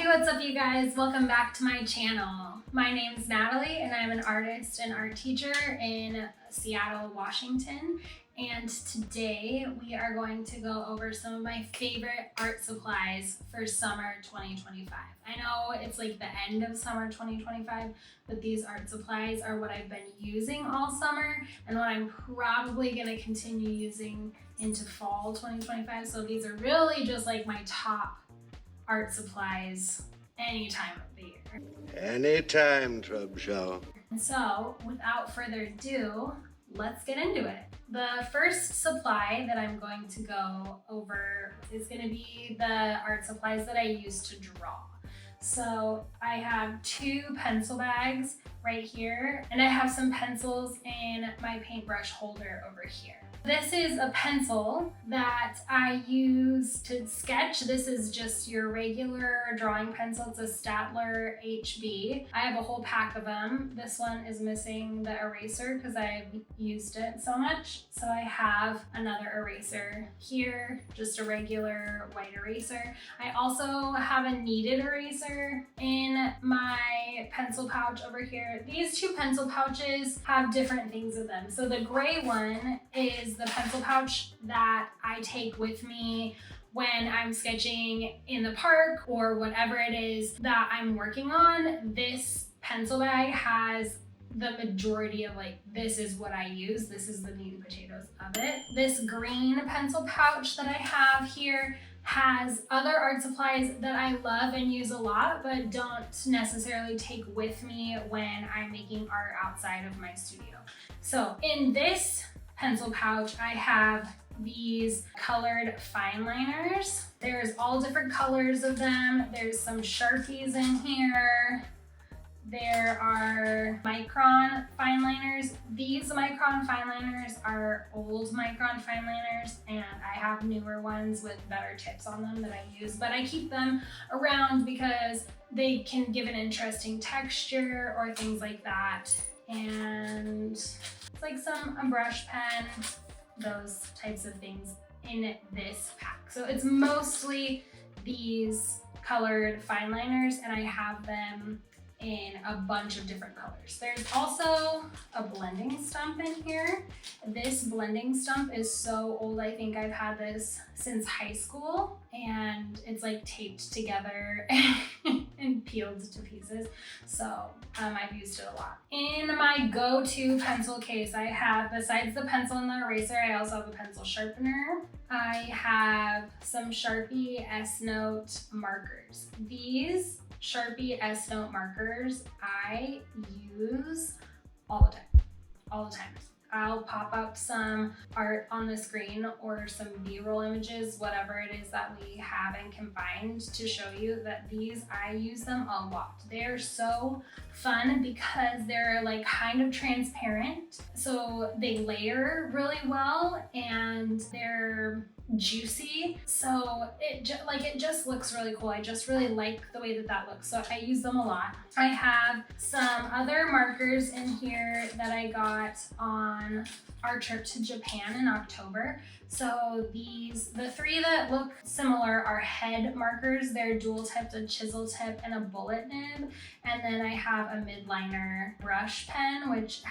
what's up you guys? Welcome back to my channel. My name is Natalie and I'm an artist and art teacher in Seattle, Washington. And today we are going to go over some of my favorite art supplies for summer 2025. I know it's like the end of summer 2025, but these art supplies are what I've been using all summer and what I'm probably going to continue using into fall 2025. So these are really just like my top art supplies any time of the year. Anytime, Trubshaw. And so, without further ado, let's get into it. The first supply that I'm going to go over is going to be the art supplies that I use to draw. So I have two pencil bags right here, and I have some pencils in my paintbrush holder over here. This is a pencil that I use to sketch. This is just your regular drawing pencil. It's a Staedtler HB. I have a whole pack of them. This one is missing the eraser because I've used it so much. So I have another eraser here, just a regular white eraser. I also have a kneaded eraser in my pencil pouch over here. These two pencil pouches have different things in them. So the gray one is the pencil pouch that I take with me when I'm sketching in the park or whatever it is that I'm working on. This pencil bag has the majority of this is what I use. This is the meat and potatoes of it. This green pencil pouch that I have here has other art supplies that I love and use a lot, but don't necessarily take with me when I'm making art outside of my studio. So in this pencil pouch, I have these colored fine liners. There's all different colors of them. There's some Sharpies in here. There are micron fine liners. These micron fine liners are old micron fine liners, and I have newer ones with better tips on them that I use, but I keep them around because they can give an interesting texture or things like that. And it's like a brush pen, those types of things in this pack. So it's mostly these colored fine liners, and I have them in a bunch of different colors. There's also a blending stump in here. This blending stump is so old. I think I've had this since high school, and it's like taped together and peeled to pieces. So I've used it a lot. In my go-to pencil case, I have, besides the pencil and the eraser, I also have a pencil sharpener. I have some Sharpie S-Note markers. These Sharpie S-Note markers I use all the time. I'll pop up some art on the screen or some B-roll images, whatever it is that we have and combined, to show you that these, I use them a lot. They're so fun because they're like kind of transparent, so they layer really well and they're juicy, so it just looks really cool. I just really like the way that looks, so I use them a lot. I have some other markers in here that I got on our trip to Japan in October. So the three that look similar are head markers. They're dual tipped, a chisel tip and a bullet nib. And then I have a midliner brush pen, which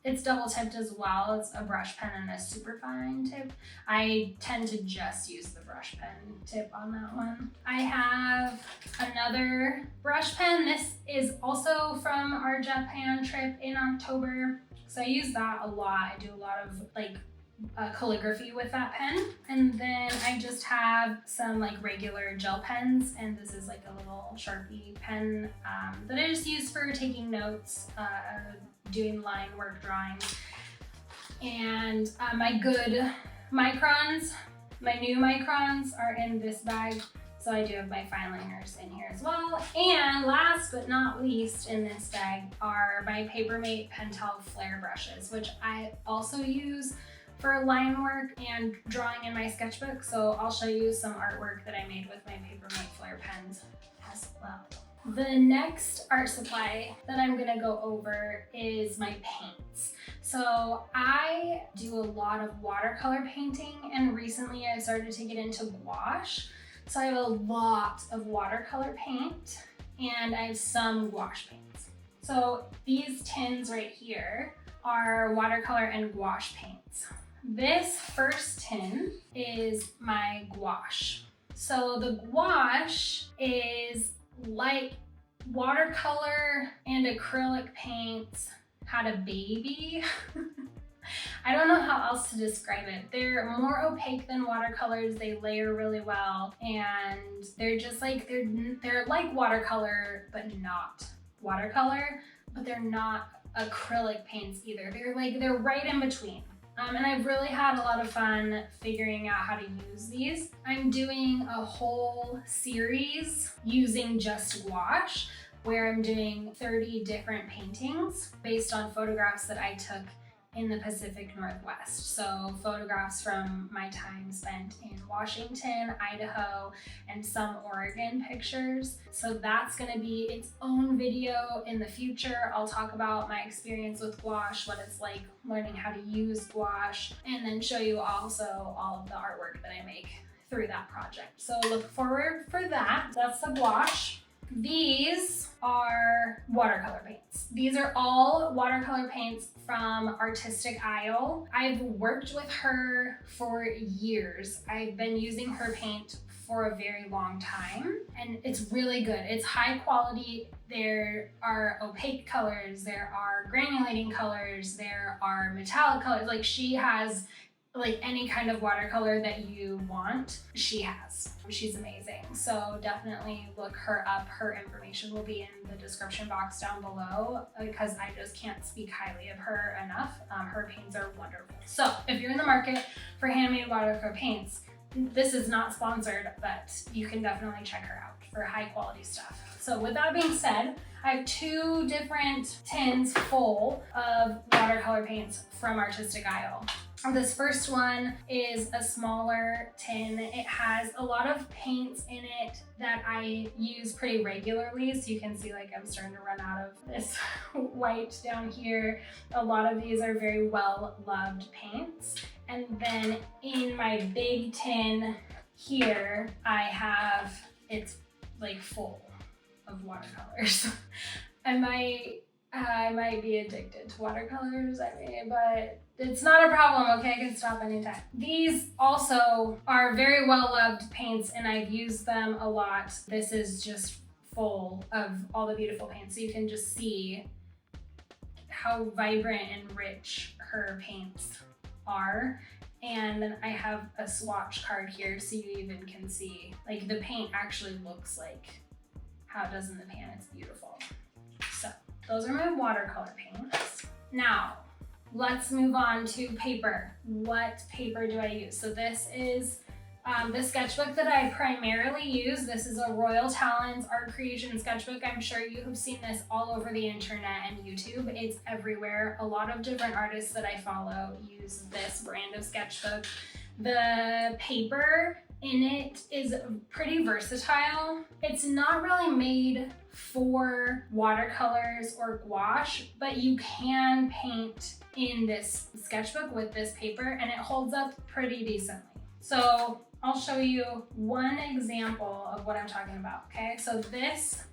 it's double tipped as well. It's a brush pen and a super fine tip. I tend to just use the brush pen tip on that one. I have another brush pen. This is also from our Japan trip in October. So I use that a lot. I do a lot of calligraphy with that pen. And then I just have some regular gel pens, and this is like a little Sharpie pen that I just use for taking notes, doing line work, drawings. And my good microns, my new microns are in this bag. So I do have my fine liners in here as well. And last but not least in this bag are my Papermate Pentel Flare brushes, which I also use for line work and drawing in my sketchbook. So I'll show you some artwork that I made with my Papermate Flare pens as well. The next art supply that I'm gonna go over is my paints. So I do a lot of watercolor painting, and recently I started to get into gouache. So I have a lot of watercolor paint and I have some gouache paints. So these tins right here are watercolor and gouache paints. This first tin is my gouache. So the gouache is like watercolor and acrylic paints had a baby. I don't know how else to describe it. They're more opaque than watercolors. They layer really well, and they're just like, they're like watercolor, but not watercolor, but they're not acrylic paints either. They're right in between. And I've really had a lot of fun figuring out how to use these. I'm doing a whole series using just gouache, where I'm doing 30 different paintings based on photographs that I took in the Pacific Northwest. So photographs from my time spent in Washington, Idaho, and some Oregon pictures. So that's gonna be its own video in the future. I'll talk about my experience with gouache, what it's like learning how to use gouache, and then show you also all of the artwork that I make through that project. So look forward for that. That's the gouache. These are watercolor paints. These are all watercolor paints from Artistic Isle. I've worked with her for years. I've been using her paint for a very long time, and it's really good. It's high quality. There are opaque colors, there are granulating colors, there are metallic colors. Like, she has like any kind of watercolor that you want, she has. She's amazing. So definitely look her up. Her information will be in the description box down below, because I just can't speak highly of her enough. Her paints are wonderful. So if you're in the market for handmade watercolor paints, this is not sponsored, but you can definitely check her out for high quality stuff. So with that being said, I have 2 different tins full of watercolor paints from Artistic Isle. This first one is a smaller tin. It has a lot of paints in it that I use pretty regularly. So you can see, like, I'm starting to run out of this white down here. A lot of these are very well loved paints. And then in my big tin here, I have, it's like full of watercolors. I might be addicted to watercolors, but it's not a problem, okay? I can stop anytime. These also are very well loved paints, and I've used them a lot. This is just full of all the beautiful paints. So you can just see how vibrant and rich her paints are. And then I have a swatch card here so you even can see, like, the paint actually looks like how it does in the pan. It's beautiful. So those are my watercolor paints. Now, let's move on to paper. What paper do I use? So this is the sketchbook that I primarily use. This is a Royal Talons art creation sketchbook. I'm sure you have seen this all over the internet and YouTube. It's everywhere. A lot of different artists that I follow use this brand of sketchbook. The paper in it is pretty versatile. It's not really made for watercolors or gouache, but you can paint in this sketchbook with this paper, and it holds up pretty decently. So I'll show you one example of what I'm talking about, okay? So this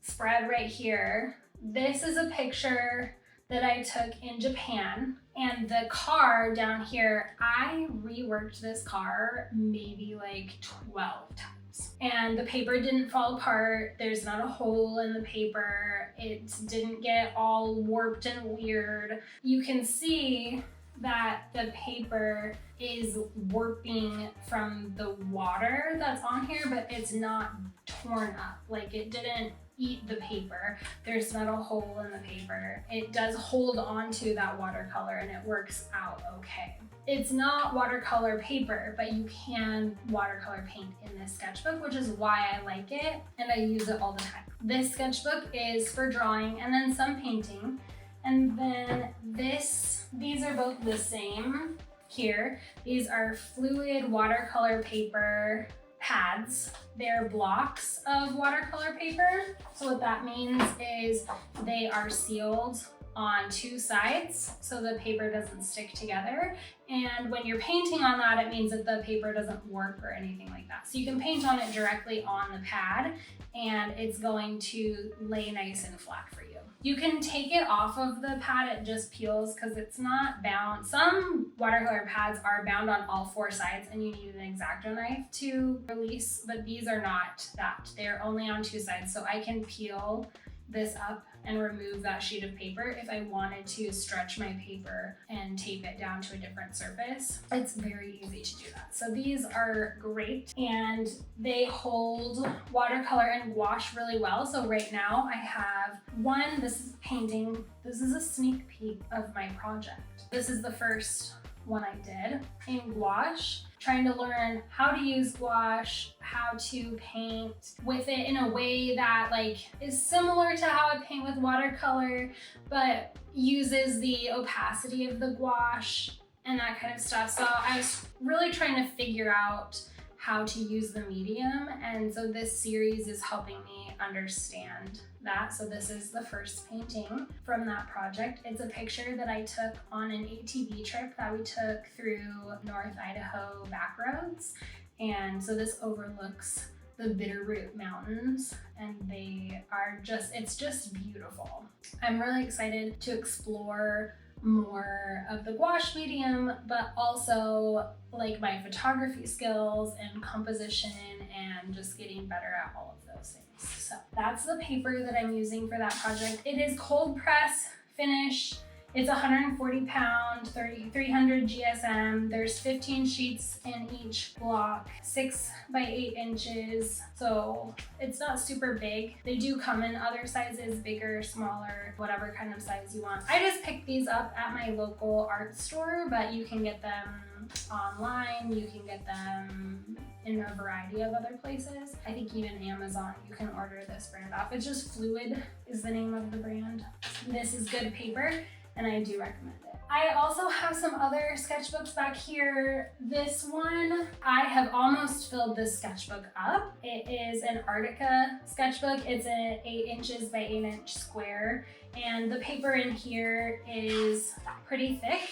spread right here, this is a picture that I took in Japan, and the car down here, I reworked this car maybe like 12 times. And the paper didn't fall apart. There's not a hole in the paper. It didn't get all warped and weird. You can see that the paper is warping from the water that's on here, but it's not torn up. Like, it didn't eat the paper. There's not a hole in the paper. It does hold on to that watercolor, and it works out okay. It's not watercolor paper, but you can watercolor paint in this sketchbook, which is why I like it, and I use it all the time. This sketchbook is for drawing and then some painting. And then these are both the same here. These are fluid watercolor paper pads. They're blocks of watercolor paper. So what that means is they are sealed on 2 sides so the paper doesn't stick together. And when you're painting on that, it means that the paper doesn't warp or anything like that. So you can paint on it directly on the pad and it's going to lay nice and flat for you. You can take it off of the pad, it just peels because it's not bound. Some watercolor pads are bound on all 4 sides and you need an X-Acto knife to release, but these are not that. They're only on 2 sides, so I can peel this up and remove that sheet of paper if I wanted to stretch my paper and tape it down to a different surface. It's very easy to do that. So these are great and they hold watercolor and gouache really well. So right now I have one, this is painting. This is a sneak peek of my project. This is the first one I did in gouache, trying to learn how to use gouache, how to paint with it in a way that like is similar to how I paint with watercolor, but uses the opacity of the gouache and that kind of stuff. So I was really trying to figure out how to use the medium, and so this series is helping me understand that. So this is the first painting from that project. It's a picture that I took on an ATV trip that we took through North Idaho back roads, and so this overlooks the Bitterroot Mountains, and it's just beautiful. I'm really excited to explore more of the gouache medium, but also like my photography skills and composition and just getting better at all of those things. So that's the paper that I'm using for that project. It is cold press finish. It's 140 pound, 300 GSM. There's 15 sheets in each block, 6 by 8 inches. So it's not super big. They do come in other sizes, bigger, smaller, whatever kind of size you want. I just picked these up at my local art store, but you can get them online. You can get them in a variety of other places. I think even Amazon, you can order this brand off. It's just Fluid is the name of the brand. This is good paper, and I do recommend it. I also have some other sketchbooks back here. This one, I have almost filled this sketchbook up. It is an Arctica sketchbook. It's an 8 inches by 8 inch square, and the paper in here is pretty thick.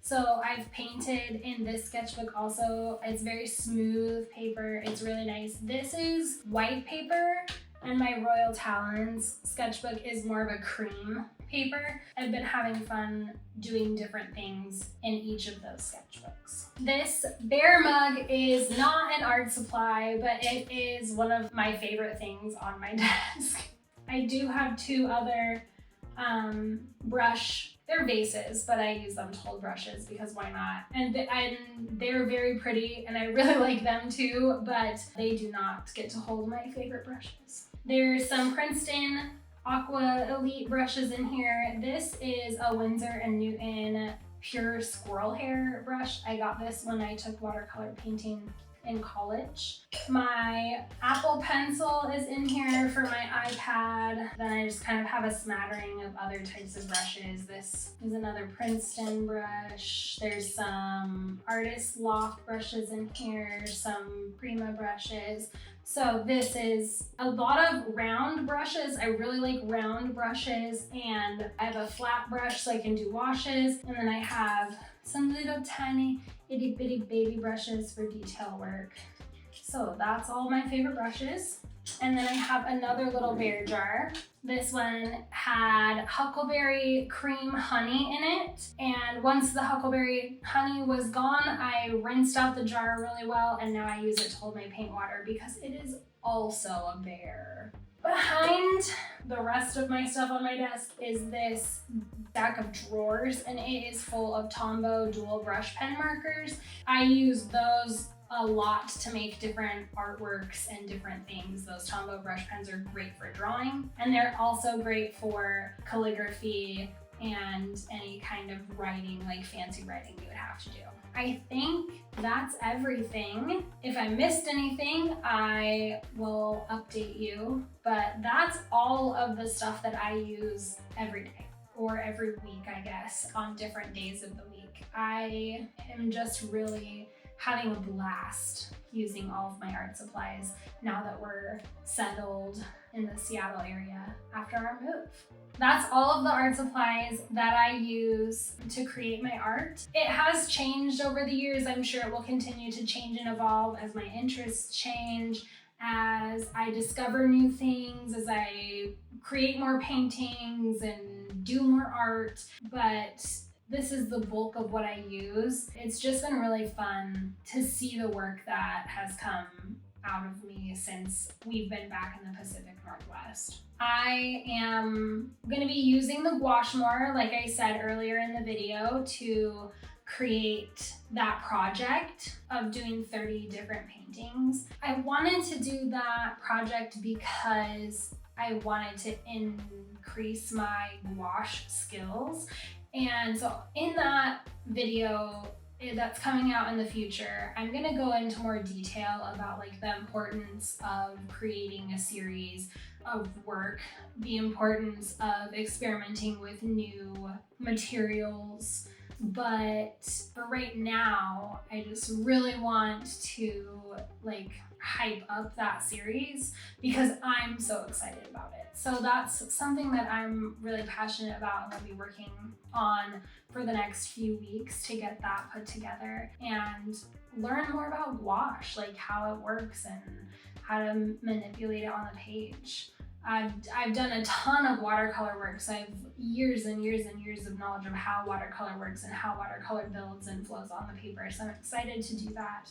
So I've painted in this sketchbook also. It's very smooth paper. It's really nice. This is white paper, and my Royal Talons sketchbook is more of a cream paper. I've been having fun doing different things in each of those sketchbooks. This bear mug is not an art supply, but it is one of my favorite things on my desk. I do have 2 other they're vases, but I use them to hold brushes because why not? And they're very pretty and I really like them too, but they do not get to hold my favorite brushes. There's some Princeton Aqua Elite brushes in here. This is a Winsor & Newton pure squirrel hair brush. I got this when I took watercolor painting in college. My Apple pencil is in here for my iPad. Then I just kind of have a smattering of other types of brushes. This is another Princeton brush. There's some Artist Loft brushes in here, some Prima brushes. So this is a lot of round brushes. I really like round brushes, and I have a flat brush so I can do washes. And then I have some little tiny itty bitty baby brushes for detail work. So that's all my favorite brushes. And then I have another little bear jar. This one had huckleberry cream honey in it. And once the huckleberry honey was gone, I rinsed out the jar really well, and now I use it to hold my paint water because it is also a bear. Behind the rest of my stuff on my desk is this stack of drawers, and it is full of Tombow dual brush pen markers. I use those a lot to make different artworks and different things. Those Tombow brush pens are great for drawing, and they're also great for calligraphy and any kind of writing, like fancy writing you would have to do. I think that's everything. If I missed anything, I will update you, but that's all of the stuff that I use every day, or every week, I guess, on different days of the week. I am just really having a blast using all of my art supplies now that we're settled in the Seattle area after our move. That's all of the art supplies that I use to create my art. It has changed over the years. I'm sure it will continue to change and evolve as my interests change, as I discover new things, as I create more paintings and do more art, but this is the bulk of what I use. It's just been really fun to see the work that has come out of me since we've been back in the Pacific Northwest. I am gonna be using the gouache more, like I said earlier in the video, to create that project of doing 30 different paintings. I wanted to do that project because I wanted to increase my gouache skills. And so in that video that's coming out in the future, I'm gonna go into more detail about like the importance of creating a series of work, the importance of experimenting with new materials. But for right now, I just really want to like hype up that series because I'm so excited about it. So that's something that I'm really passionate about and will be working on for the next few weeks to get that put together and learn more about gouache, like how it works and how to manipulate it on the page. I've done a ton of watercolor work, so I have years and years and years of knowledge of how watercolor works and how watercolor builds and flows on the paper. So I'm excited to do that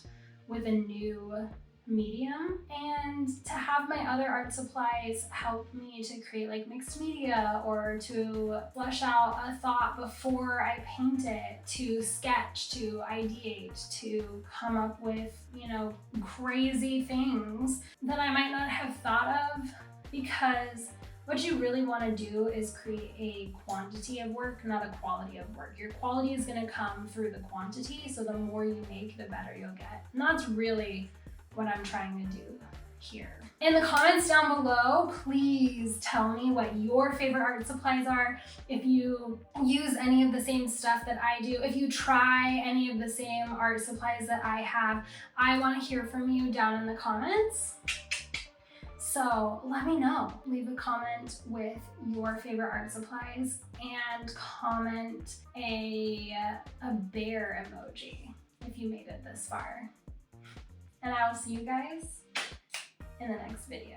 with a new medium, and to have my other art supplies help me to create like mixed media, or to flesh out a thought before I paint it, to sketch, to ideate, to come up with, you know, crazy things that I might not have thought of. Because what you really want to do is create a quantity of work, not a quality of work. Your quality is going to come through the quantity, so the more you make, the better you'll get. And that's really what I'm trying to do here. In the comments down below, please tell me what your favorite art supplies are. If you use any of the same stuff that I do, if you try any of the same art supplies that I have, I want to hear from you down in the comments. So let me know. Leave a comment with your favorite art supplies and comment a bear emoji if you made it this far. And I will see you guys in the next video.